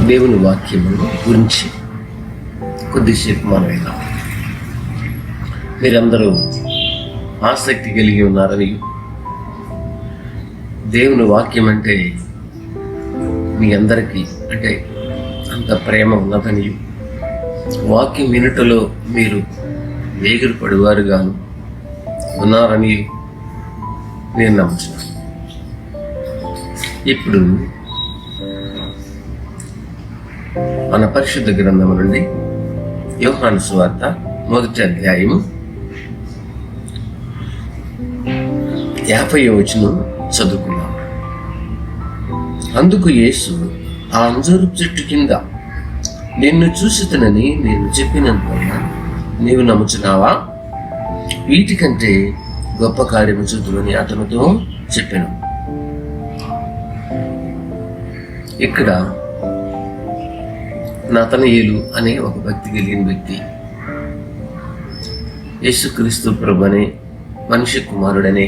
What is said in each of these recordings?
దేవుని వాక్యమును గురించి కొద్దిసేపు మనం విన్నాం. మీరందరూ ఆసక్తి కలిగి ఉన్నారని, దేవుని వాక్యం అంటే మీ అందరికీ అంటే అంత ప్రేమ ఉన్నదని, వాక్యం వినుటలో మీరు వేగిరి పడివారుగాను ఉన్నారని నేను నమ్ముతున్నాను. ఇప్పుడు మన పరిశుద్ధ గ్రంథము నుండి యోహాను సువార్త 1వ అధ్యాయము 50వ వచనం చదువుకున్నాం. అందుకు యేసు, ఆ అంజూరపు చెట్టు కింద నిన్ను చూసితనని నేను చెప్పినందువల్ల నీవు నమ్ముచున్నావా? వీటికంటే గొప్ప కార్యము చూతులని అతనితో చెప్పాను. ఇక్కడ నతనయేలు అనే ఒక భక్తి కలిగిన వ్యక్తి యేసుక్రీస్తు ప్రభునే మనిషి కుమారుడనే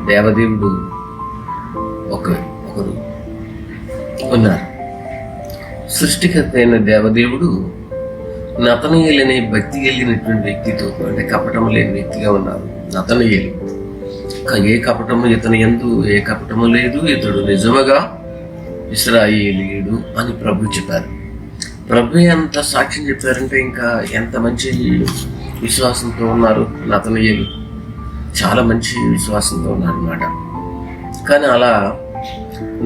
దేవదేవుడు ఒకరు ఉన్నారు. సృష్టికర్త అయిన దేవదేవుడు నతనయేలు అనే భక్తి కలిగినటువంటి వ్యక్తితో అంటే కపటము లేని వ్యక్తిగా ఉన్నారు. నతనయేలు ఏ కపటము ఇతని యందు ఏ కపటము లేదు, ఇతడు నిజముగా ఇశ్రాయేలీయుడు అని ప్రభు చెప్పారు. ప్రభు ఎంత సాక్ష్యం చెప్పారంటే ఇంకా ఎంత మంచి విశ్వాసంతో ఉన్నారు నతనయేలు. చాలా మంచి విశ్వాసంతో ఉన్నారు అన్నమాట. కానీ అలా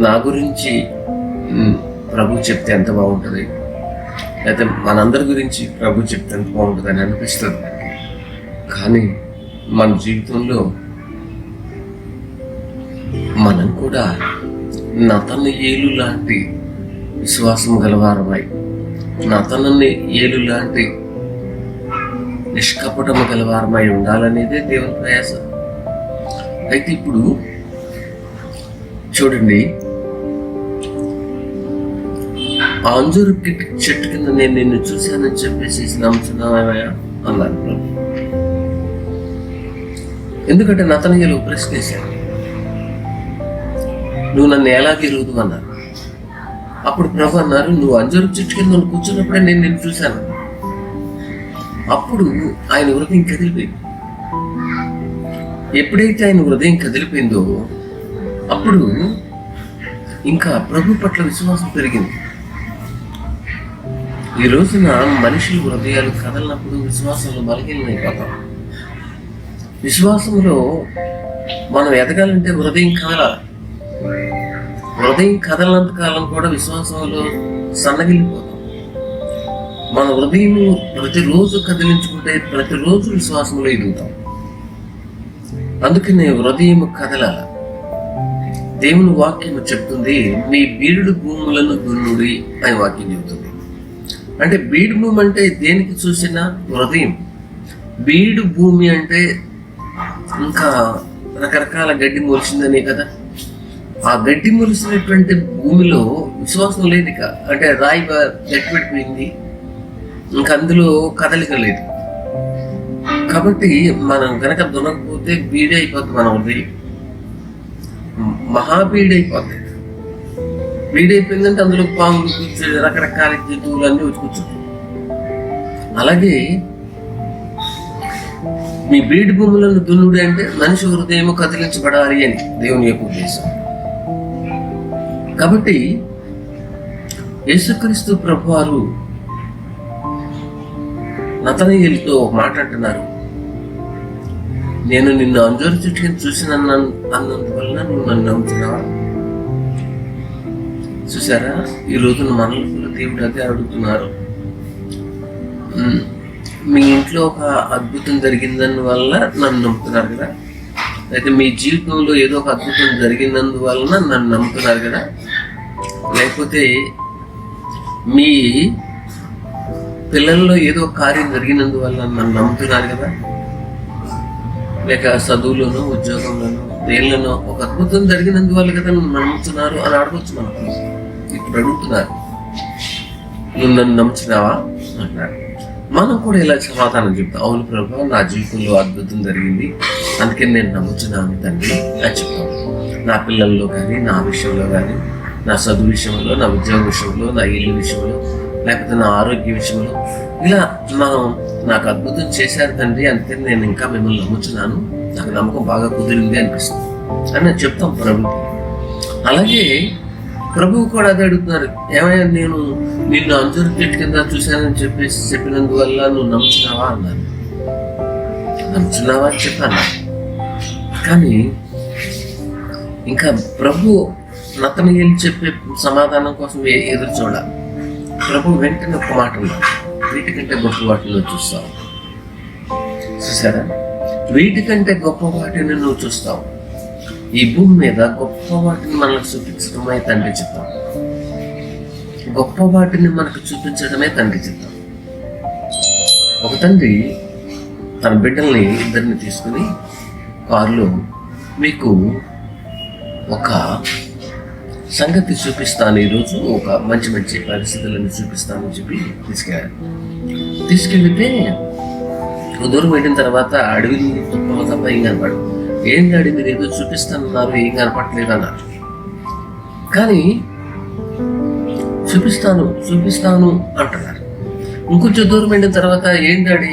నా గురించి ప్రభు చెప్తే ఎంత బాగుంటుంది, అయితే మనందరి గురించి ప్రభు చెప్తే ఎంత బాగుంటుంది అని అనిపిస్తుంది. కానీ మన జీవితంలో మనం కూడా నతనయేలు లాంటి విశ్వాసం గలవారమై, నతనయేలు లాంటి నిష్కపటము గలవారమై ఉండాలనేదే దేవుని ప్రయాసం. అయితే ఇప్పుడు చూడండి, ఆ అంజూరు చెట్టు కింద నేను నిన్ను చూశానని చెప్పేసి నమ్ముతున్నావా అన్నారు ప్రభు. ఎందుకంటే నతనయేలు ప్రశ్న వేశాను, నువ్వు నన్ను ఎలాగ ఎరుగుదు అన్నారు. అప్పుడు ప్రభు అన్నారు, నువ్వు అంజూరు చెట్టు కింద కూర్చున్నప్పుడే నేను నిన్ను చూశాను. అప్పుడు ఆయన హృదయం కదిలిపోయింది. ఎప్పుడైతే ఆయన హృదయం కదిలిపోయిందో అప్పుడు ఇంకా ప్రభు పట్ల విశ్వాసం పెరిగింది. ఈ రోజున మనుషుల హృదయాలు కదలినప్పుడు విశ్వాసంలో బలహీనమైపోతాం. విశ్వాసంలో మనం ఎదగాలంటే హృదయం కదలాలి. హృదయం కదలనంత కాలం కూడా విశ్వాసంలో సన్నగిలిపోతాం. మన హృదయం ప్రతిరోజు కదిలించుకుంటే ప్రతిరోజు విశ్వాసంలో ఎదుగుతాం. అందుకనే హృదయం కదలాల. దేవుని వాక్యం చెప్తుంది, మీ బీడు భూములను దున్నుడి అని వాక్యం చెబుతుంది. అంటే బీడు భూమి అంటే దేనికి చూసినా హృదయం. బీడు భూమి అంటే ఇంకా రకరకాల గడ్డి మొలిచిందనే కదా. ఆ గడ్డి మొలిసినటువంటి భూమిలో విశ్వాసం లేదు. అంటే రాయి గట్టి పెట్టిపోయింది, ఇంకా అందులో కదలిక లేదు. కాబట్టి మనం కనుక దునకపోతే బీడి అయిపోతుంది. మన హృదయం మహాబీడైపోతుంది. బీడైపోయిందంటే అందులో పాములు కూర్చొని రకరకాల జంతువులు అన్నీ వచ్చి కూర్చుంటాయి. అలాగే మీ బీడు భూములను దున్నుడు అంటే మనిషి హృదయం కదిలించబడాలి అని దేవుని యొక్క ఉద్దేశం. కాబట్టి యేసుక్రీస్తు ప్రభువారు నతనయేలుతో మాట అంటున్నారు, నేను నిన్ను అంజూరు చెట్టు కింద చూసిన అన్నందువలన నువ్వు నన్ను నమ్ముతున్నావా? చూసారా, ఈ రోజున మనలో దేవుడు అదే అడుగుతున్నారు. మీ ఇంట్లో ఒక అద్భుతం జరిగిందని వల్ల నన్ను నమ్ముతున్నారు కదా, అయితే మీ జీవితంలో ఏదో ఒక అద్భుతం జరిగినందువలన నన్ను నమ్ముతున్నారు కదా, లేకపోతే మీ పిల్లల్లో ఏదో కార్యం జరిగినందువల్ల నన్ను నమ్ముతున్నారు కదా, లేక చదువులోనో ఉద్యోగంలోనో దేనిలోనో ఒక అద్భుతం జరిగినందువల్ల కదా నువ్వు నమ్ముతున్నారు అని అడగొచ్చు. మనకు ఇప్పుడు అడుగుతున్నారు, నువ్వు నన్ను నమ్ముతున్నావా అంటున్నారు. మనం కూడా ఇలా సమాధానం చెప్తాం, అవును ప్రభు, నా జీవితంలో అద్భుతం జరిగింది, అందుకని నేను నమ్ముతున్నాను తండ్రి అని చెప్తాను. నా పిల్లల్లో కానీ, నా విషయంలో కానీ, నా చదువు విషయంలో, నా ఉద్యోగ విషయంలో, నా ఇల్లు విషయంలో, లేకపోతే నా ఆరోగ్య విషయంలో, ఇలా నాకు అద్భుతం చేశారు తండ్రి, అందుకని నేను ఇంకా మిమ్మల్ని నమ్ముతున్నాను, నాకు నమ్మకం బాగా కుదిరింది అనిపిస్తుంది అని నేను చెప్తాం ప్రభుకి. అలాగే ప్రభువు కూడా అదే అడుగుతున్నారు, ఏమైనా నేను నిన్ను అంజూరు చెట్టు కింద చూశానని చెప్పినందువల్ల నువ్వు నమ్ముతున్నావా అన్నారు. నమ్ముతున్నావా అని చెప్పాను. కానీ ఇంకా ప్రభు నతనయేలు చెప్పే సమాధానం కోసం ఎదురు చూడాలి. ప్రభు వెంటనే ఒక మాట ఉన్నారు, వీటికంటే గొప్ప వాటిని చూస్తావు. చూసారా, వీటికంటే గొప్ప వాటిని నువ్వు చూస్తావు. ఈ భూమి మీద గొప్ప వాటిని మనకు చూపించడమే తండ్రి చిత్తం. గొప్ప వాటిని మనకు చూపించడమే తండ్రి చిత్తం. ఒక తండ్రి తన బిడ్డల్ని ఇద్దరిని తీసుకుని కారులో మీకు ఒక సంగతి చూపిస్తాను, ఈరోజు ఒక మంచి మంచి పరిస్థితులను చూపిస్తానని చెప్పి తీసుకెళ్తే దూరం వెళ్ళిన తర్వాత అడవి తుప్పలు తప్ప ఏం కనపడు. ఏం డాడీ మీరు ఏదో చూపిస్తానన్నారు, ఏం కనపడలేదు అన్నారు. కానీ చూపిస్తాను అంటున్నారు. ఇంకొంచెం దూరం వెళ్ళిన తర్వాత ఏం డాడీ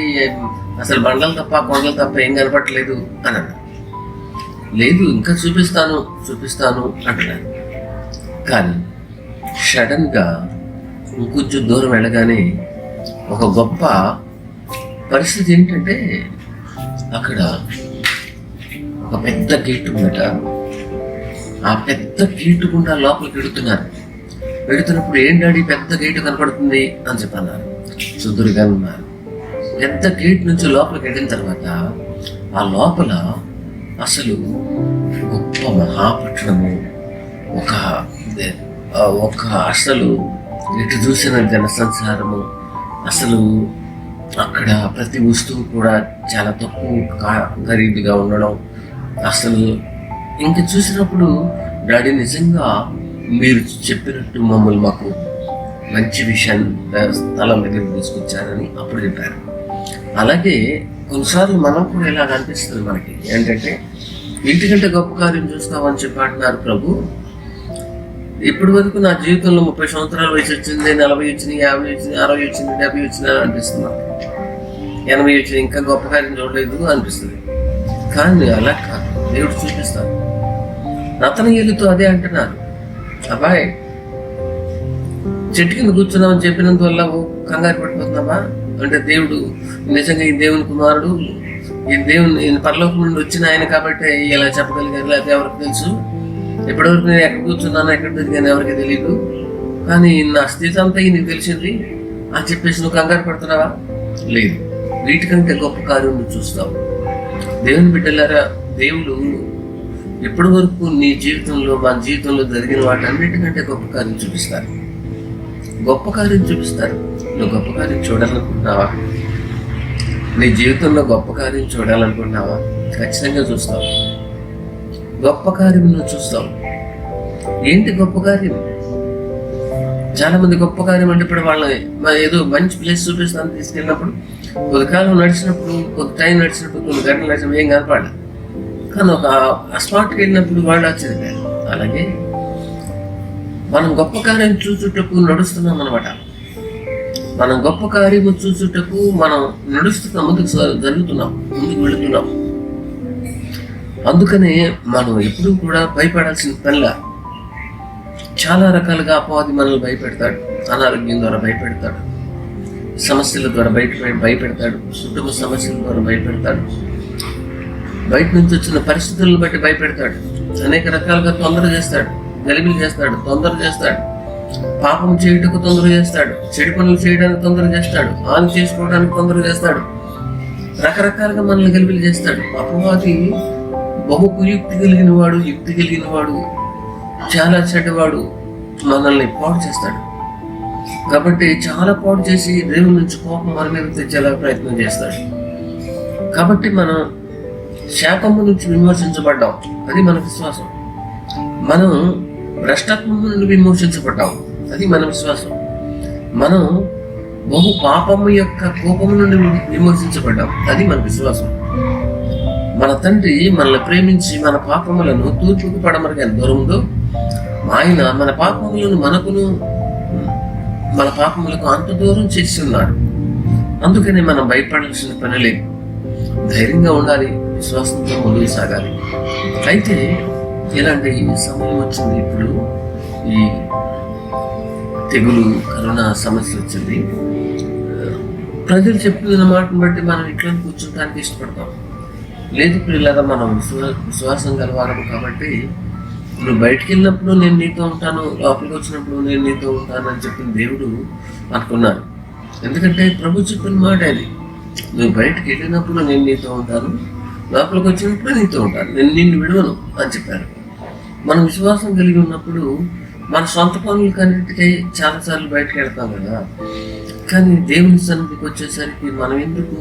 అసలు బండలు తప్ప కొండలు తప్ప ఏం కనపడలేదు అని అన్నారు. లేదు ఇంకా చూపిస్తాను అంటున్నారు. కానీ సడన్ గా ఇంకొంచెం దూరం వెళ్ళగానే ఒక గొప్ప పరిస్థితి ఏంటంటే అక్కడ ఒక పెద్ద గేట్ ఉందట. ఆ పెద్ద గేటు గుండా లోపలికి వెళుతున్నప్పుడు ఏం డాడీ పెద్ద గేటు కనపడుతుంది అని చెప్పన్నారు. సుదురుగా ఉన్నారు. పెద్ద గేట్ నుంచి లోపలికి వెళ్ళిన తర్వాత ఆ లోపల అసలు గొప్ప మహాపట్టణము, ఒక అసలు ఇటు చూసిన జనసంచారము, అసలు అక్కడ ప్రతి వస్తువు కూడా చాలా తక్కువ ఖరీదుగా ఉండడం. అసలు ఇంక చూసినప్పుడు డాడీ నిజంగా మీరు చెప్పినట్టు మమ్మల్ని మాకు మంచి విషయాన్ని స్థలం దగ్గరికి తీసుకొచ్చారని అప్పుడు చెప్పారు. అలాగే కొన్నిసార్లు మనం కూడా ఇలాగ అనిపిస్తుంది మనకి, ఏంటంటే వీటికంటే గొప్ప కార్యం చూస్తామని చెప్పి అంటున్నారు ప్రభు. ఇప్పటి వరకు నా జీవితంలో 30 సంవత్సరాల వయసు వచ్చింది, 40 వచ్చింది, 50 వచ్చింది, 60 వచ్చింది, 70 వచ్చింది అని అనిపిస్తుంది. 80 వచ్చింది, ఇంకా గొప్ప కార్యం చూడలేదు అనిపిస్తుంది. కానీ అలా కాదు, దేవుడు చూపిస్తాడు. నతనయేలుతో అదే అంటున్నారు, అబ్బాయి చెట్టు కింద కూర్చున్నామని చెప్పినందువల్ల కంగారు పడిపోతున్నావా అంటే, దేవుడు నిజంగా ఈ దేవుని కుమారుడు, ఈ దేవుని పరలోకం నుండి వచ్చిన ఆయన కాబట్టి ఇలా చెప్పగలిగారు, లేకపోతే ఎవరికి తెలుసు, ఎప్పటివరకు నేను ఎక్కడ కూర్చున్నాను ఎక్కడ తిరిగాను ఎవరికి తెలియదు, కానీ నా స్థితి అంతా నీకు తెలిసింది అని చెప్పేసి నువ్వు కంగారు పడుతున్నావా? లేదు, వీటికంటే గొప్ప కార్యం నువ్వు చూస్తావు. దేవుని బిడ్డలారా, దేవుడు ఎప్పటి వరకు నీ జీవితంలో మన జీవితంలో జరిగిన వాటన్నిటికంటే గొప్ప కార్యం చూపిస్తారు. గొప్ప కార్యం చూపిస్తారు. నువ్వు గొప్ప కార్యం చూడాలనుకుంటున్నావా? నీ జీవితంలో గొప్ప కార్యం చూడాలనుకుంటున్నావా? ఖచ్చితంగా చూస్తావు. గొప్ప కార్యం నువ్వు చూస్తావు. ఏంటి గొప్ప కార్యం? చాలా మంది గొప్ప కార్యం అంటే ఇప్పుడు వాళ్ళని ఏదో మంచి ప్లేస్ చూపిస్తాను తీసుకెళ్ళినప్పుడు, కొద్దికాలం నడిచినప్పుడు, కొద్ది టైం నడిచినప్పుడు, కొన్ని గంటలు నడిచినప్పుడు ఏం కనపడాలి. కానీ ఒక స్పాట్కి వెళ్ళినప్పుడు వాళ్ళు ఆశ్చర్యపోయారు. అలాగే మనం గొప్ప కార్యం చూచుటకు నడుస్తున్నాం అనమాట. మనం గొప్ప కార్యము చూచుటకు మనం నడుస్తున్నాం, ముందుకు జరుగుతున్నాం, ముందుకు వెళుతున్నాం. అందుకనే మనం ఎప్పుడూ కూడా భయపడాల్సిన పనిలా. చాలా రకాలుగా అపవాది మనల్ని భయపెడతాడు. అనారోగ్యం ద్వారా భయపెడతాడు, సమస్యల ద్వారా భయపెడతాడు, కుటుంబ సమస్యల ద్వారా భయపెడతాడు, బయట నుంచి వచ్చిన పరిస్థితులను బట్టి భయపెడతాడు, అనేక రకాలుగా తొందర చేస్తాడు, గలిబిలి చేస్తాడు, తొందర చేస్తాడు, పాపం చేయుటకు తొందర చేస్తాడు, చెడు పనులు చేయడానికి తొందర చేస్తాడు, హాని చేసుకోవడానికి తొందర చేస్తాడు, రకరకాలుగా మనల్ని గలిబిలి చేస్తాడు. అపవాది బహు యుక్తి కలిగిన వాడు, చాలా చెడ్డవాడు, మనల్ని పాడు చేస్తాడు. కాబట్టి చాలా పాడు చేసి దేవుని నుంచి కోపం మన మీద తెచ్చేలా ప్రయత్నం చేస్తాడు. కాబట్టి మనం శాపము నుంచి విమోచించబడ్డాం, అది మన విశ్వాసం. మనం భ్రష్టత్వం నుండి విమోచించబడ్డాం, అది మన విశ్వాసం. మనం బహు పాపము యొక్క కోపము నుండి విమోచించబడ్డాం, అది మన విశ్వాసం. మన తండ్రి మనల్ని ప్రేమించి మన పాపములను తూర్పుకు పడమరగా ఎంత దూరం ఉందో ఆయన మన పాపములను మన పాపములకు అంత దూరం చేసి ఉన్నాడు. అందుకని మనం భయపడాల్సిన పని లేదు. ధైర్యంగా ఉండాలి, విశ్వాసంతో ముందుకు సాగాలి. అయితే ఇలాంటి సమయం వచ్చింది. ఇప్పుడు ఈ తెగులు, కరోనా సమస్య వచ్చింది. ప్రజలు చెప్పిన మాటను బట్టి మనం ఇంట్లో కూర్చోడానికి ఇష్టపడతాం. లేదు పిల్లల, మనం విశ్వాసం గలవారం కాబట్టి నువ్వు బయటికి వెళ్ళినప్పుడు నేను నీతో ఉంటాను, లోపలికి వచ్చినప్పుడు నేను నీతో ఉంటాను అని చెప్పిన దేవుడు అనుకున్నాను. ఎందుకంటే ప్రభు చెప్పిన మాట అది. నువ్వు బయటికి వెళ్ళినప్పుడు నేను నీతో ఉంటాను, లోపలికి వచ్చినప్పుడు నీతో ఉంటాను, నేను నిన్ను విడవను అని చెప్పారు. మనం విశ్వాసం కలిగి ఉన్నప్పుడు మన సొంత పనులు కన్నింటికీ చాలాసార్లు బయటకు వెళ్తాం కదా. కానీ దేవుని సన్నిధికి వచ్చేసరికి మనం ఎందుకు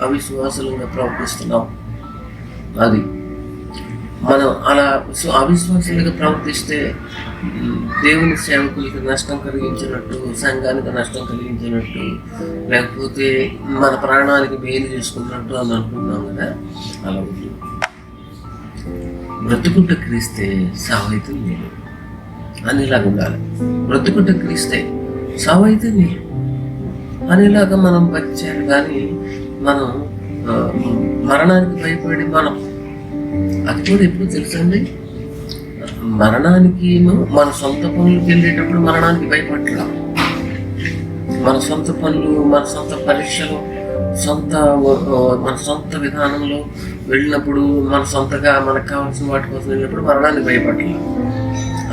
అవిశ్వాసంగా ప్రవర్తిస్తున్నాం? అది మనం అలా అవిశ్వాసాలుగా ప్రవర్తిస్తే దేవుని సేవకులకి నష్టం కలిగించినట్టు, సంఘానికి నష్టం కలిగించినట్టు, లేకపోతే మన ప్రాణానికి మేలు చేసుకున్నట్టు అని అనుకుంటున్నాం కదా. అలా ఉంటుంది. బ్రతుకుంటే క్రీస్తే సావైతే నీరు అనేలాగా ఉండాలి. బ్రతుకుంటే క్రీస్తే సావైతే నీరు అనేలాగా మనం బతికేయాలి. కానీ మనం మరణానికి భయపడి మనం, అది కూడా ఎప్పుడు తెలుసండి, మరణానికి మన సొంత పనులకు వెళ్ళేటప్పుడు మరణానికి భయపడలా. మన సొంత పనులు, మన సొంత పరీక్షలు, మన సొంత విధానంలో వెళ్ళినప్పుడు, మన సొంతగా మనకు కావాల్సిన వాటి కోసం వెళ్ళినప్పుడు మరణానికి భయపడలా.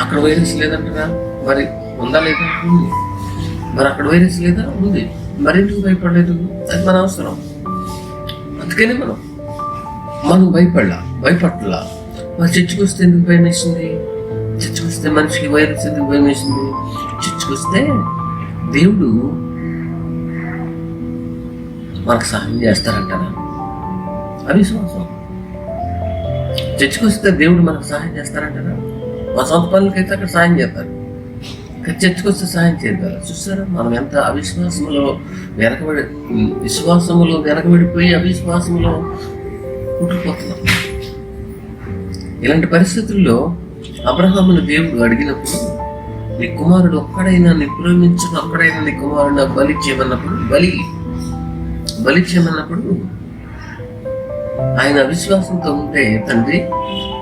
అక్కడ వైరస్ లేదంటారా? మరి ఉందా లేదా? ఉంది. మరి అక్కడ వైరస్ లేదా? ఉంది. మరెందుకు భయపడలేదు? అది మన అవసరం. అందుకని మనం భయపడలా. మరి చర్చకు వస్తే ఎందుకు భయం వేసింది? చర్చకు వస్తే మనిషికి వైరస్ ఎందుకు భయం వేసింది? చర్చకు వస్తే దేవుడు మనకు సహాయం చేస్తారంటారా? అవిశ్వాసం. చర్చకు వస్తే దేవుడు మనకు సహాయం చేస్తారంటారా? మా సొంత పనులకైతే అక్కడ సహాయం చేస్తారు, చర్చకు వస్తే సహాయం చేయరు కదా. చూస్తారా మనం ఎంత విశ్వాసములో వెనకబడిపోయి అవిశ్వాసంలో కుట్టుకుపోతున్నాం. ఇలాంటి పరిస్థితుల్లో అబ్రహామును దేవుడు అడిగినప్పుడు, నీ కుమారుడు ఒక్కడైనా నీ ప్రేమించిన ఒక్కడైనా నీ కుమారుడు బలి చేయమన్నప్పుడు ఆయన అవిశ్వాసంతో ఉంటే, తండ్రి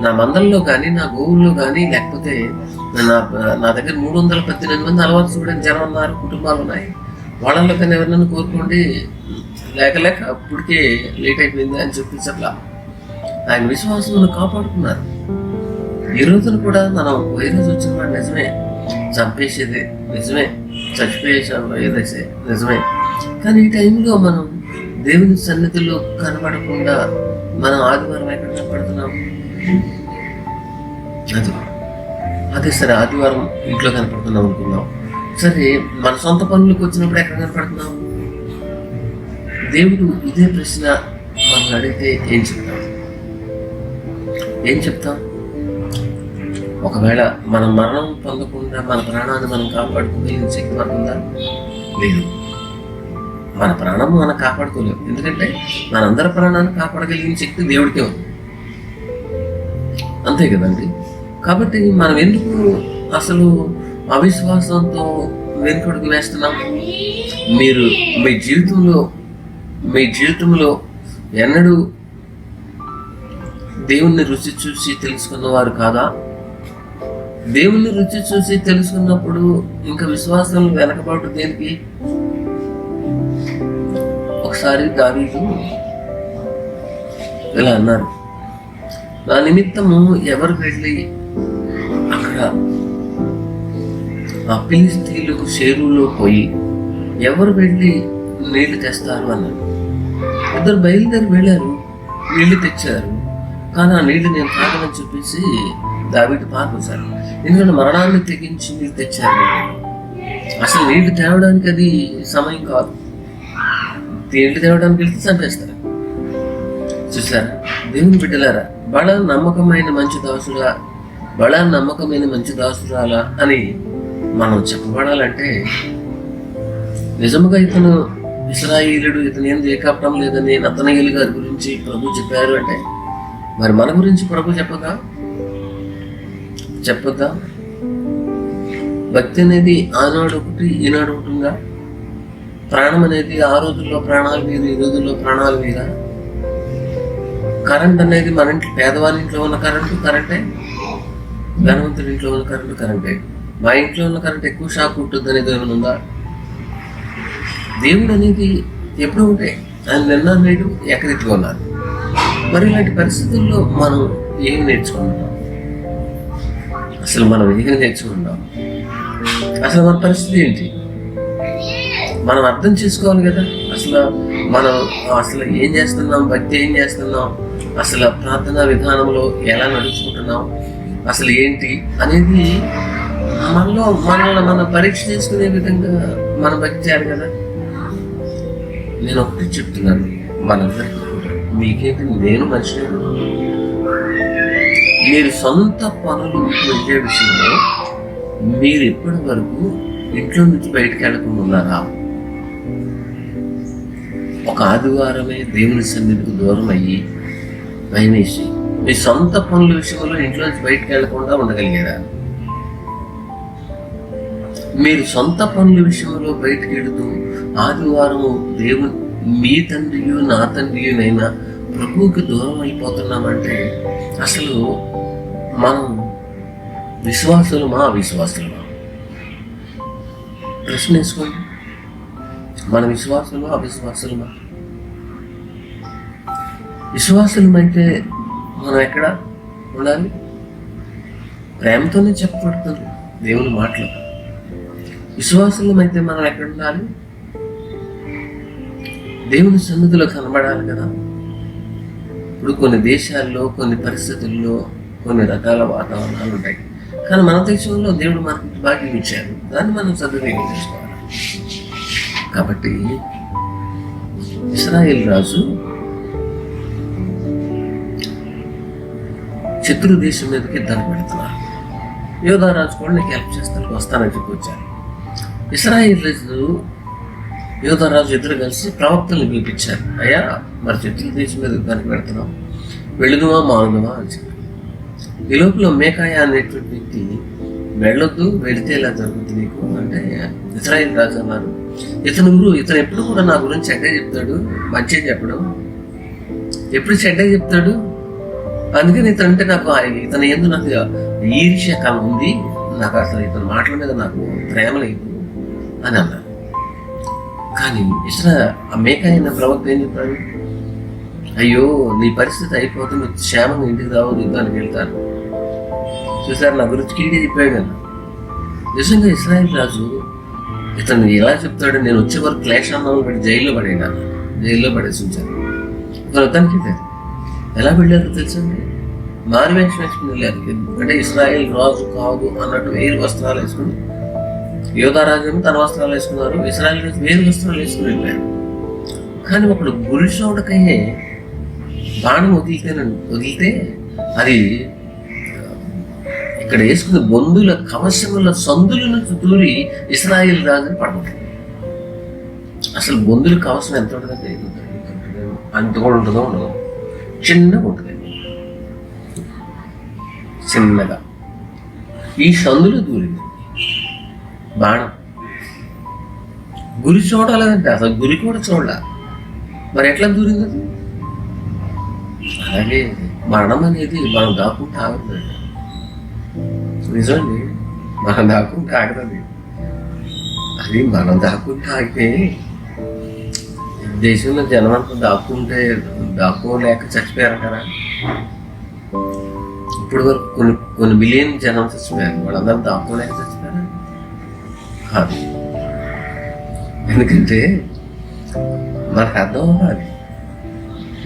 నా మందల్లో కానీ, నా గోవుల్లో కానీ, లేకపోతే నా దగ్గర 318 మంది అలవాటు చూడని జనం ఉన్నారు, కుటుంబాలు ఉన్నాయి, వాళ్ళల్లో కానీ ఎవరినైనా కోరుకోండి, లేక అప్పటికే లేట్ అయిపోయింది అని చెప్పేసి అట్లా ఆయన విశ్వాసం కాపాడుకున్నారు. ఈ రోజున కూడా మనం వైరస్ వచ్చిన వాడు నిజమే, చంపేసేది నిజమే, చచ్చిపోయేసాడు ఏదైతే నిజమే. కానీ ఈ టైంలో మనం దేవుని సన్నిధిలో కనపడకుండా మనం ఆదివారం ఎక్కడ కనపడుతున్నాం? అదే సరే, ఆదివారం ఇంట్లో కనపడుతున్నాం అనుకున్నాం. సరే, మన సొంత పనులకు వచ్చినప్పుడు ఎక్కడ కనపడుతున్నాం? దేవుడు ఇదే ప్రశ్న మనం అడిగితే ఏం చెప్తాం? ఒకవేళ మనం మరణం పొందకుండా మన ప్రాణాన్ని మనం కాపాడుకోగలిగిన శక్తి మనకుందా? లేదు. మన ప్రాణం మనం కాపాడుకోలేము. ఎందుకంటే మనందరి ప్రాణాన్ని కాపాడగలిగిన శక్తి దేవుడికే ఉంది. అంతే కదండి. కాబట్టి మనం ఎందుకు అసలు అవిశ్వాసంతో వెనుకడుగు వేస్తున్నాం? మీరు మీ జీవితంలో ఎన్నడూ దేవుణ్ణి రుచి చూసి తెలుసుకున్నవారు కాదా? దేవుణ్ణి రుచి చూసి తెలుసుకున్నప్పుడు ఇంకా విశ్వాసం వెనకబాటు దేనికి? ఒకసారి దావీదు ఇలా అన్నారు, నా నిమిత్తము ఎవరు వెళ్ళి అక్కడ ఆ ఫిలిష్తీయులకు షేరులో పోయి ఎవరు వెళ్ళి నీళ్లు తెస్తారు అన్నారు. ఇద్దరు బయలుదేరి వెళ్ళారు, నీళ్లు తెచ్చారు. కానీ ఆ నీళ్లు నేను తాగనని చెప్పేసి దావీదు పారిపోసారు. ఎందుకంటే మరణాన్ని తెగించి నీళ్ళు తెచ్చారు. అసలు నీళ్లు తేవడానికి అది సమయం కాదు. నీళ్లు తేవడానికి వెళ్తే చంపేస్తారు. చూసారా దేవుని బిడ్డలారా, బళ నమ్మకమైన మంచి దాసురాలా అని మనం చెప్పబడాలంటే, నిజముగా ఇతను ఇశ్రాయేలుడు, ఇతను ఏం ఏకాపడం లేదని నతనయేలు గారి గురించి ప్రభు చెప్పారు అంటే, మరి మన గురించి ప్రభు చెప్పొద్దా? భక్తి అనేది ఆనాడు ఒకటి ఈనాడు ఒకటి ఉందా? ప్రాణం అనేది ఆ రోజుల్లో ప్రాణాలు వేరు, ఈ రోజుల్లో ప్రాణాలు వేరా? కరెంట్ అనేది మన ఇంట్లో పేదవాళ్ళ ఇంట్లో ఉన్న కరెంటే, ధనవంతుడి ఇంట్లో ఉన్న కరెంటే. మా ఇంట్లో ఉన్న కరెంట్ ఎక్కువ షాక్ ఉంటుంది అనేది ఏమైనా ఉందా? దేవుడు అనేది ఎప్పుడు ఉంటే ఆయన నిన్న నేడు ఏకరీతిగా ఉన్నారు. మరి ఇలాంటి పరిస్థితుల్లో మనం ఏం నేర్చుకుంటున్నాం? అసలు మనం ఏం నేర్చుకుంటున్నాం? అసలు మన పరిస్థితి ఏంటి మనం అర్థం చేసుకోవాలి కదా. అసలు ఏం చేస్తున్నాం, భక్తి ఏం చేస్తున్నాం, అసలు ప్రార్థనా విధానంలో ఎలా నడుచుకుంటున్నాం, అసలు ఏంటి అనేది మనల్ని మనం పరీక్ష చేసుకునే విధంగా మనం భక్తి చేయాలి కదా. నేను ఒకటి చెప్తున్నాను మనందరికీ కూడా, మీకేంటి నేను మనిషిని, మీరు సొంత పనులు వెళ్ళే విషయంలో మీరు ఇప్పటి వరకు ఇంట్లో నుంచి బయటకు వెళ్ళకుండా ఉన్నారా? ఒక ఆదివారమే దేవుని సన్నిధికి దూరం అయ్యి భయమేసి మీ సొంత పనుల విషయంలో ఇంట్లో నుంచి బయటకు వెళ్లకుండా ఉండగలిగారా? మీరు సొంత పనుల విషయంలో బయటకు వెళుతూ ఆదివారం దేవుని మీ తండ్రియు నా తండ్రియునైనా ప్రభువుకి దూరం అయిపోతున్నామంటే అసలు మనం విశ్వాసులమా అవిశ్వాసులమా? ప్రశ్న వేసుకోండి. మన విశ్వాసులమా అవిశ్వాసులమా? విశ్వాసులమైతే మనం ఎక్కడ ఉండాలి? ప్రేమతోనే చెప్పబడుతుంది దేవుని మాటలు. విశ్వాసులమైతే మనం ఎక్కడ ఉండాలి? దేవుని సన్నిధిలో కనబడాలి కదా. ఇప్పుడు కొన్ని దేశాల్లో కొన్ని పరిస్థితుల్లో కొన్ని రకాల వాతావరణాలు ఉంటాయి, కానీ మన దేశంలో దేవుడు మనకి భాగ్యం ఇచ్చారు, దాన్ని మనం సద్వినియోగం చేసుకోవాలి. కాబట్టి ఇశ్రాయేలు రాజు శత్రు దేశం మీదకి దండ పెడుతున్నారు. యోధా రాజు కూడా నీకు హెల్ప్ చేస్తాను, వస్తానని చెప్పి వచ్చారు. ఇశ్రాయేలు రాజు యోధా రాజు ఇద్దరు కలిసి ప్రవక్తల్ని పిలిపించారు. అయ్యా, మరి శత్రు దేశం మీదకి దండ పెడుతున్నాం, వెళుదుమా మానుదుమా అని చెప్పి. ఈ లోపల మేకాయ అనేటువంటి వ్యక్తి వెళ్ళొద్దు, వెళితే ఇలా జరుగుతుంది నీకు అంటే ఇశ్రాయేలు రాజు అన్నారు, ఇతను ఎప్పుడు కూడా నా గురించి చెడ్డ చెప్తాడు, మంచిగా చెప్పడం, ఎప్పుడు చెడ్డ చెప్తాడు. అందుకని ఇతనంటే ఇతను ఏందో నాకు ఈర్ష్య కళ ఉంది, నాకు అసలు ఇతని మాటల మీద నాకు ప్రేమ లేదు అని అన్నారు. కానీ ఆ మేకాయ ప్రవక్త ఏం చెప్పాడు? అయ్యో, నీ పరిస్థితి అయిపోతుంది, క్షేమంగా ఇంటికి రావద్దు, యుద్ధానికి వెళ్తారు. చూసారు, నా గురించి కీడే చెప్పాడు కదా. నిజంగా ఇశ్రాయేలు రాజు ఇతను ఎలా చెప్తాడు? నేను వచ్చే వరకు క్లేశాన్ని పెట్టి జైల్లో పడేసి ఉంచాను. ఇతను యుద్ధానికి ఎలా వెళ్ళారో తెలుసండి, మారువేషం వేసుకుని వెళ్ళారు. అంటే ఇశ్రాయేల్ రాజు కాదు అన్నట్టు వేరు వస్త్రాలు వేసుకుని, యోధా రాజు తన వస్త్రాలు వేసుకున్నారు, ఇశ్రాయేల్ రాజు వేరు వస్త్రాలు వేసుకుని వెళ్ళారు. కానీ ఒకడు గురి చోటకయ్యే బాణం వదిలితే అది ఇక్కడ వేసుకున్న బొందుల కవచముల సందుల నుంచి దూరి ఇశ్రాయేల్ రాజుని పడగొట్టింది. అసలు బొందుల కవచం ఎంత ఉంటుందంటే అంత కూడా ఉండదు, చిన్నగా ఉంటుంది, చిన్నగా ఈ సందులో దూరింది బాణం. గురి చూడాలంటే అసలు గురి కూడా చూడాల, మరి ఎట్లా దూరింది అది? అలాగే మరణం అనేది మనం దాక్కుంటే ఆగుతుందండి. నిజండి, మనం దాక్కుంటే ఆగదండి. అది మనం దాక్కుంటే ఆగితే దేశంలో జనం అంతా దాక్కోలేక చచ్చిపోయారంటారా? ఇప్పుడు వరకు కొన్ని మిలియన్ జనం చచ్చిపోయారు, వాళ్ళందరూ దాక్కోలేక చచ్చిపోయారా? కాదు. ఎందుకంటే మనకు అర్థం అవ్వాలి,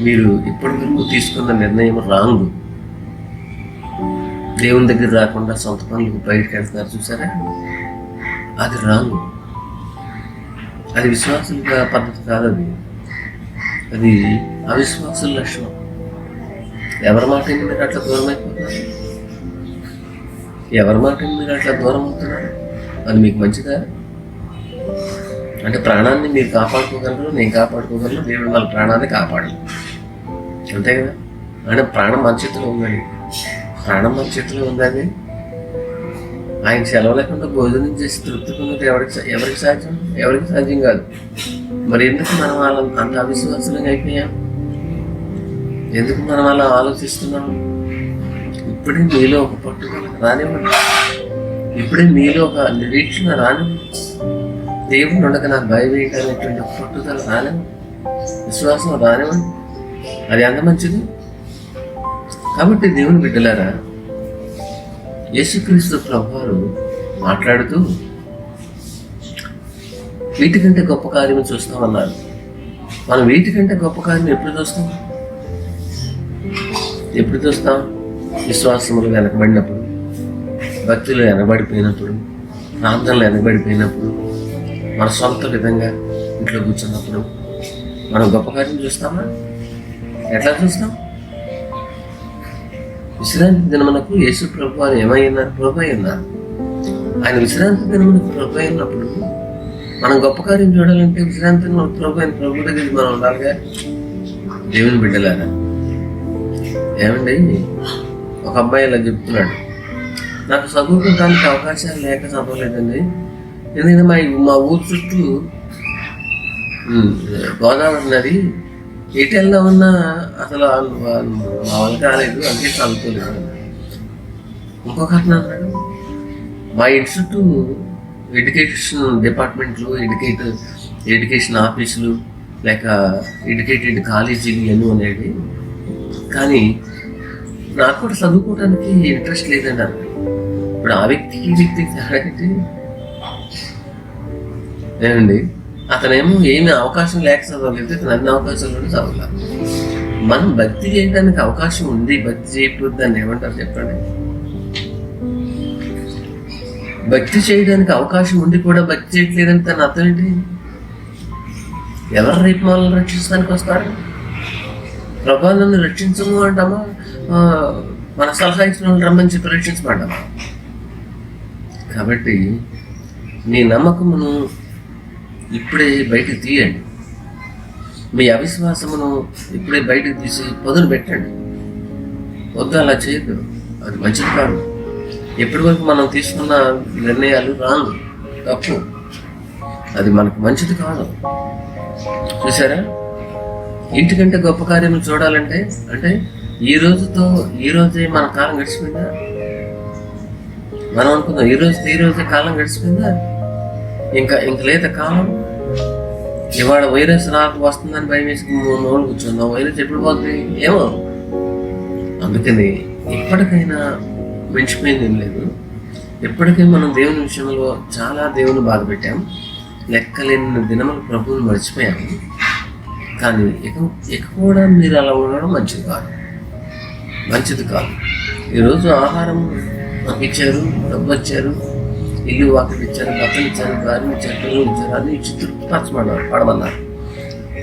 మీరు ఇప్పటి వరకు తీసుకున్న నిర్ణయం రాంగ్. దేవుని దగ్గర రాకుండా సొంత పనులకు బయటకు వెళ్తున్నారు, చూసారా? అది రాంగ్. అది విశ్వాసుల పద్ధతి కాదు, అది అవిశ్వాసుల లక్షణం. ఎవరి మాట మీరు అట్లా దూరం అయిపోతున్నారు? ఎవరి మాట మీరు అట్లా దూరం అవుతున్నారు? అది మీకు మంచిదా? అంటే ప్రాణాన్ని మీరు కాపాడుకోగలరు, నేను కాపాడుకోగలను, దేవుడు మన ప్రాణాన్ని కాపాడలేదు, అంతే కదా. అంటే ప్రాణం మన చేతిలో ఉందండి, ప్రాణం మన చేతిలో ఉందని ఆయన సెలవు లేకుండా భోజనం చేసి తృప్తి పొందితే ఎవరికి సాధ్యం? ఎవరికి సాధ్యం కాదు. మరి ఎందుకు మనం వాళ్ళ అంత అవిశ్వాసంగా అయిపోయాం? ఎందుకు మనం అలా ఆలోచిస్తున్నాం? ఇప్పుడే మీలో ఒక పట్టుదల రానివ్వండి, ఇప్పుడే మీలో ఒక నిరీక్షణ రానివ్వండి, దేవుడు ఉండక నాకు భయం ఏంటనేటువంటి ఒక పట్టుదల రానివ్వండి, విశ్వాసం రానివ్వండి. అది అంత మంచిది. కాబట్టి దేవుని బిడ్డలారా, యేసుక్రీస్తు ప్రభువారు మాట్లాడుతూ వీటికంటే గొప్ప కార్యము చూస్తామన్నారు. మనం వీటికంటే గొప్ప కార్యం ఎప్పుడు చూస్తాం? ఎప్పుడు చూస్తాం? విశ్వాసములు వెనకబడినప్పుడు, భక్తులు వెనకబడిపోయినప్పుడు, ప్రాంతాలు వెనకబడిపోయినప్పుడు, మన సొంత విధంగా ఇంట్లో కూర్చున్నప్పుడు మనం గొప్ప కార్యం చూస్తామా? ఎట్లా చూస్తాం? విశ్రాంతి దినమునకు యేసు ప్రభు అని ఏమైనారు? ప్రభు అన్నారు. ఆయన విశ్రాంతి దినమునకు ప్రభు అయినప్పుడు మనం గొప్ప కార్యం చూడాలంటే విశ్రాంతి ప్రభు అయిన ప్రభు దగ్గరికి మనం ఉండాలిగా. దేవుని బిడ్డలారా, ఏమండి, ఒక అబ్బాయి ఇలా చెప్తున్నాడు, నాకు చదువుకోవడానికి అవకాశాలు లేక చదవలేదండి. ఎందుకంటే మా ఊరు చుట్టూ గోదావరి నది, ఎటు వెళ్దామన్నా అసలు మా వల్ల కాలేదు, అందుకే చదువుకోలేదు. ఇంకొక అతను అన్నాడు, మా ఇంటి చుట్టూ ఎడ్యుకేషన్ డిపార్ట్మెంట్లు, ఎడ్యుకేషన్ ఆఫీసులు, లేక ఎడ్యుకేటెడ్ కాలేజీలు ఇవన్నీ ఉన్నాయి, కానీ నాకు కూడా చదువుకోవడానికి ఇంట్రెస్ట్ లేదండి అన్నాడు. ఇప్పుడు ఆ వ్యక్తికి ఈ వ్యక్తికి తేడాకి ఏమండి, అతనేమో ఏమి అవకాశం లేక చదవలేదు, ఇతను అన్ని అవకాశాలు చదవలేదు. మనం భక్తి చేయడానికి అవకాశం ఉంది, భక్తి చేయకపోతే దాన్ని ఏమంటారు చెప్పండి? భక్తి చేయడానికి అవకాశం ఉండి కూడా భక్తి చేయట్లేదని తన అర్థం ఏంటి? ఎవరు రేపు మనల్ని రక్షించడానికి వస్తారు? ప్రభా నన్ను రక్షించము అంటామా? మన సలహా ఇచ్చిన వాళ్ళు రమ్మని చెప్పి రక్షించమంటామా? కాబట్టి నీ నమ్మకమును ఇప్పుడే బయటకు తీయండి. మీ అవిశ్వాసమును ఇప్పుడే బయటకు తీసి పొదలు పెట్టండి. వద్దు, అలా చేయదు, అది మంచిది కాదు. ఎప్పటి వరకు మనం తీసుకున్న నిర్ణయాలు రాంగ్, తప్పు, అది మనకు మంచిది కాదు. చూసారా, ఇంటికంటే గొప్ప కార్యములు చూడాలంటే అంటే ఈ రోజే మన కాలం గడిచిపోయిందా? మనం అనుకుందాం ఈ రోజే కాలం గడిచిపోయిందా? ఇంకా లేదా కాలం? ఇవాళ వైరస్ వస్తుందని భయం వేసి నోళ్ళు కూర్చుందాం. వైరస్ ఎప్పుడు పోతుంది ఏమో. అందుకని ఇప్పటికైనా మించిపోయింది ఏం లేదు. ఎప్పటికైనా మనం దేవుని విషయంలో చాలా దేవుని బాధ పెట్టాం, లెక్కలేని దినములు ప్రభువుని మర్చిపోయాము. కానీ ఇక కూడా మీరు అలా ఉండడం మంచిది కాదు. ఈరోజు ఆహారం మాకు ఇచ్చారు, డబ్బు ఇచ్చారు, ఇల్లు వాకిలు ఇచ్చారు, బట్టలు ఇచ్చారు, గాలిని ఇచ్చారు, పిల్లలు ఇచ్చారు, అది ఇచ్చి తృప్తి పడమన్నారు.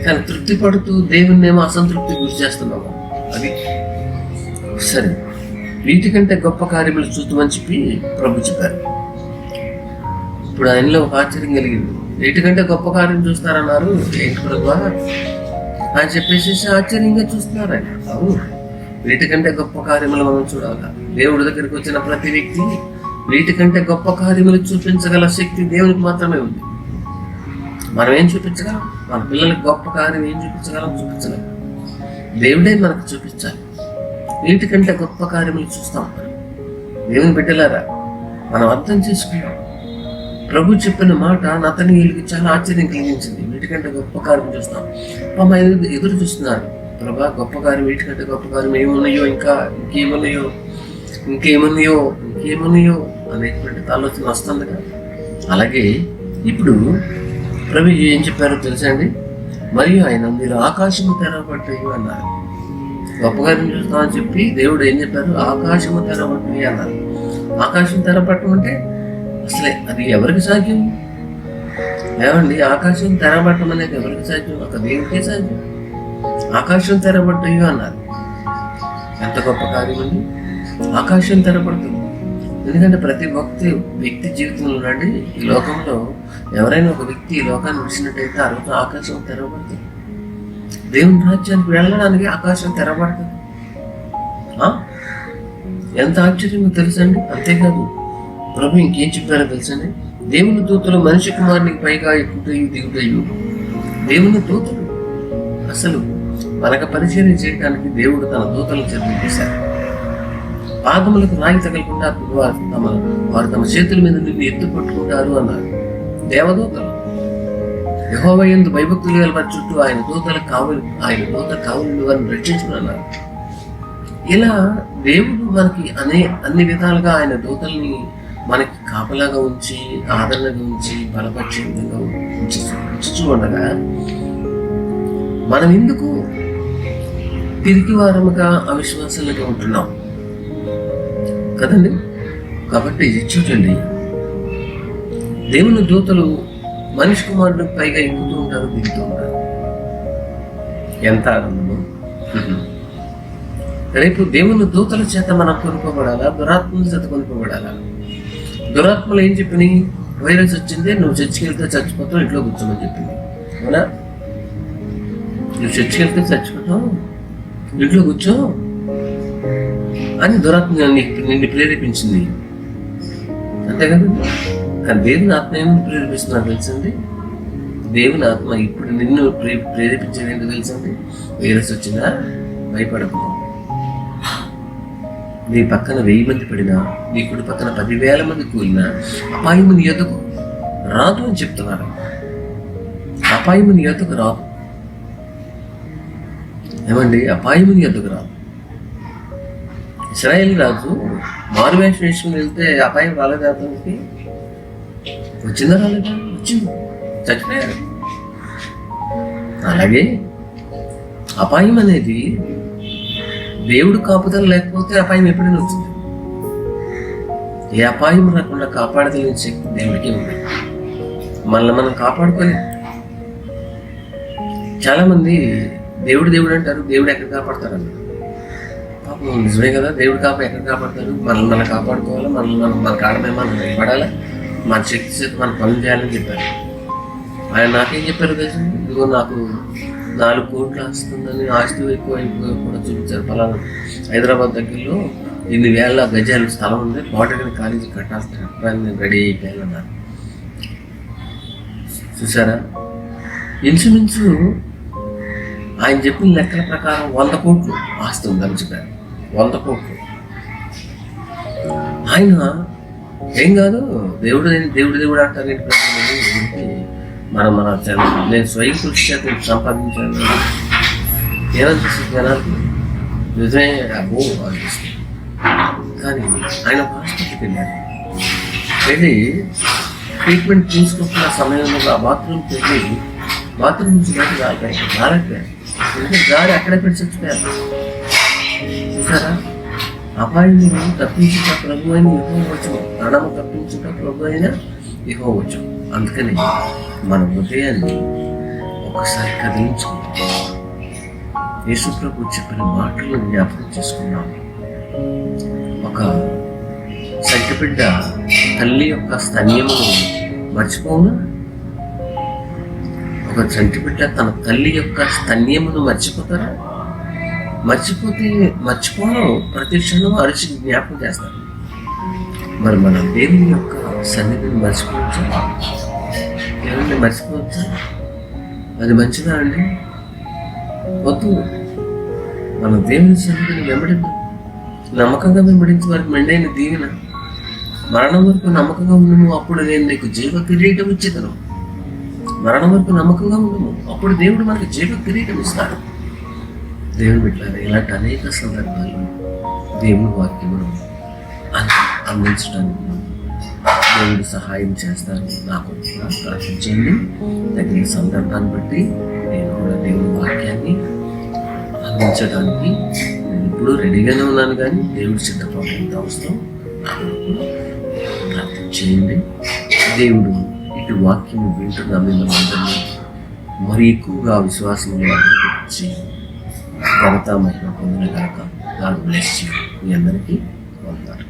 కానీ తృప్తి పడుతూ దేవుణ్ణి ఏమో అసంతృప్తి గురి చేస్తున్నాము. అది సరే. వీటికంటే గొప్ప కార్యములు చూద్దామని చెప్పి ప్రభు చెప్పారు. ఇప్పుడు ఆయనలో ఒక ఆశ్చర్యం కలిగింది. వీటికంటే గొప్ప కార్యం చూస్తారన్నారు, ఏంటి ప్రభు అని చెప్పేసి ఆశ్చర్యంగా చూస్తున్నారు ఆయన. అవును, వీటికంటే గొప్ప కార్యములు మనం చూడాలి. దేవుడి దగ్గరికి వచ్చిన ప్రతి వ్యక్తి వీటికంటే గొప్ప కార్యములు చూపించగల శక్తి దేవునికి మాత్రమే ఉంది. మనం ఏం చూపించగలం? మన పిల్లలకు గొప్ప కార్యం ఏం చూపించగలం? దేవుడే మనకు చూపించాలి. వీటికంటే గొప్ప కార్యములు చూస్తాం. దేవుని బిడ్డలారా, మనం అర్థం చేసుకున్నాం. ప్రభు చెప్పిన మాట నతనీయులకి చాలా ఆశ్చర్యం కలిగించింది. వీటికంటే గొప్ప కార్యం చూస్తాం. ఎదురు చూస్తున్నారు. ప్రభా, గొప్ప కార్యం, వీటికంటే గొప్ప కార్యం ఏమున్నాయో, ఇంకేమున్నాయో అనేటువంటి ఆలోచన వస్తుందిగా. అలాగే ఇప్పుడు ప్రభు ఏం చెప్పారో తెలుసా అండి? మరియు ఆయన మీరు ఆకాశము తెరవబడ్డాయి అన్నారు. గొప్ప కార్యం చూస్తామని చెప్పి దేవుడు ఏం చెప్పారు? ఆకాశము తెరవబడ్డాయి అన్నారు. ఆకాశం తెరపట్టం అంటే అసలే అది ఎవరికి సాధ్యం? ఏమండి, ఆకాశం తెరబట్టం అనేది ఎవరికి సాధ్యం? ఒక దేవుడికే సాధ్యం. ఆకాశం తెరబడ్డాయి అన్నారు. ఎంత గొప్ప కార్యం అండి! ఆకాశం తెరబడుతుంది. ఎందుకంటే ప్రతి వ్యక్తి జీవితంలో అండి, ఈ లోకంలో ఎవరైనా ఒక వ్యక్తి ఈ లోకాన్ని విడిచినట్టయితే ఆ రోజు ఆకాశం తెరవబడుతుంది. దేవుని రాజ్యానికి వెళ్ళడానికి ఆకాశం తెరబడుతుంది. ఎంత ఆశ్చర్యమో తెలుసండి. అంతేకాదు, ప్రభు ఇంకేం చెప్పారో తెలుసండి, దేవుని దూతలు మనిషి కుమారునికి పైగా ఎక్కుటయు దిగుటయు. దేవుని దూతలు అసలు మనకు పరిచయం చేయడానికి దేవుడు తన దూతలను చదివించేశారు. పాదములకు రాయి తగలకుండా వారు తమ చేతుల మీద నిన్ను ఎత్తు పట్టుకుంటారు అన్నారు. దేవదూతలు యెహోవా యందు భయభక్తులు గల వారి చుట్టూ ఆయన దూత కావలి వారిని రక్షించుకున్నారు. ఇలా దేవుడు మనకి అన్ని విధాలుగా ఆయన దూతల్ని మనకి కాపలాగా ఉంచి, ఆదరణగా ఉంచి, బలపరిచే విధంగా ఉంచుతూ ఉండగా మనం ఎందుకు తిరిగి వారముగా అవిశ్వాసాలుగా ఉంటున్నాం కదండి. కాబట్టి చూడండి, దేవుని దూతలు మనిషి కుమారుడు పైగా ఎక్కుతూ ఉంటారు, దిగుతూ ఉంటారు. ఎంత ఆనందము! రేపు దేవుని దూతల చేత మనం కొనుక్కోబడాలా, దురాత్మల చేత కొనుక్కోబడాలా? దురాత్మలు ఏం చెప్పినాయి? వైరస్ వచ్చింది, నువ్వు చర్చికి వెళ్తే చచ్చిపోతావు, ఇంట్లో కూర్చోమని చెప్పింది. అవునా? నువ్వు చర్చికి వెళ్తే చచ్చిపోతావు, ఇంట్లో కూర్చో అని దురాత్మ నిన్ను ప్రేరేపించింది. అంతే కదా. కానీ దేవుని ఆత్మ ఏమని ప్రేరేపిస్తున్నారు తెలుసండి? దేవుని ఆత్మ ఇప్పుడు నిన్ను ప్రేరేపించేది ఏంటో తెలుసండి? వైరస్ వచ్చిందా భయపడకు. నీ పక్కన 1000 మంది పడినా, నీ కుడి పక్కన 10,000 మంది కూలినా అపాయము నీ ఎదుగు రాదు అని చెప్తున్నారు. అపాయము నీ ఎదుగు రాదు. ఏమండి? అపాయము నీ ఎదుగు రాదు. ఇశ్రాయేల్ రాజు మారువేషం వేసుకుని వెళ్తే అపాయం రాలేదా? అతనికి వచ్చిందా రాలేదా? వచ్చింది, చచ్చిపోయారు. అలాగే అపాయం అనేది దేవుడు కాపుదల లేకపోతే అపాయం ఎప్పుడైనా వచ్చింది. ఏ అపాయం రాకుండా కాపాడగలిగిన శక్తి దేవుడికి ఉంది. మనల్ని మనం కాపాడుకోలేం. చాలా మంది దేవుడు దేవుడు అంటారు, దేవుడు ఎక్కడ కాపాడతారన్నారు. పాపం నిజమే కదా, దేవుడు ఎక్కడ కాపాడతారు? మనల్ని మనం కాపాడుకోవాలి, మన కాడమే మనం నిలబడాలి, మన శక్తి చేత మనం పనులు చేయాలని చెప్పారు. ఆయన నాకేం చెప్పారు తెలుసు? ఇదిగో నాకు 4 కోట్లు వస్తుందని ఆస్తి ఎక్కువ కూడా చూపించారు. ఫలానా హైదరాబాద్ దగ్గరలో 8,000 గజాలు స్థలం ఉంది, పాలిటెక్నిక్ కాలేజీ కట్టాల్సిన రెడీ అయిపోయానన్నారు. చూసారా? ఇంచుమించు ఆయన చెప్పిన లెక్కల ప్రకారం 100 కోట్లు ఆస్తి ఉందని చెప్పారు. 100 కోట్లు. ఆయన ఏం కాదు, దేవుడు దేవుడు అంటారు ఏంటి? నేను స్వయం కృషి చేత సంపాదించాను ఏమనిపిస్తుంది జనాలకు? నిజమే అబ్బో అనిపిస్తుంది. కానీ ఆయన హాస్పిటల్కి వెళ్ళి ట్రీట్మెంట్ తీసుకుంటున్న సమయంలో ఆ బాత్రూమ్కి వెళ్ళి బాత్రూమ్ నుంచి బయట రాలేకపోయారు. గాలి అక్కడే పెట్టి చచ్చిపోయారు. చూసారా? అపాయాన్ని తప్పించుట ప్రభు అయిన యెహోవావచ్చు, మరణము తప్పించుట ప్రభు అయిన యెహోవావచ్చు. అందుకని మన హృదయాన్ని ఒకసారి కదిలించుకుంటాం. యేసు ప్రభు చెప్పిన మాటలను జ్ఞాపకం చేసుకున్నాం. ఒక సంటిబిడ్డ తల్లి యొక్క స్తన్యమును మర్చిపోవునా? ఒక చంటిబిడ్డ తన తల్లి యొక్క స్తన్యమును మర్చిపోతారా? మర్చిపోవడం ప్రతి క్షణం అరిచి జ్ఞాపకం చేస్తారు. మరి మన దేవుని యొక్క సన్నిధిని మర్చిపోవచ్చా? ఏమంటే మర్చిపోవచ్చా? అది మంచిదా అండి? వద్దు. మన దేవుని సన్నిధిని వెంబడిద్దాం. నమ్మకంగా వెంబడించి వారికి మెండైన దీవెన. మరణం వరకు నమ్మకంగా ఉండము, అప్పుడు నేను నీకు జీవ కిరీటం ఇచ్చేదను. మరణం వరకు నమ్మకంగా ఉండము, అప్పుడు దేవుడు మనకు జీవ కిరీటం ఇస్తాడు. దేవుని బిడ్డలారా, ఇలాంటి అనేక సందర్భాలు దేవుని వాక్యమును అందించడానికి దేవుడు సహాయం చేస్తాను. నాకు ప్రార్థించండి. తగిన సందర్భాన్ని బట్టి నేను కూడా దేవుని వాక్యాన్ని అందించడానికి నేను ఇప్పుడు రెడీగానే ఉన్నాను. కానీ దేవుడు సిద్ధపడేంత అవసరం నాకు ప్రార్థించేయండి. దేవుడు ఇటు వాక్యము వింటున్న మిమ్మల్ని అందరినీ మరి ఎక్కువగా విశ్వాసంలో అభివృద్ధి ఘనత మహిమ పొందిన గాక. God bless you. మీ అందరికీ వందనాలు.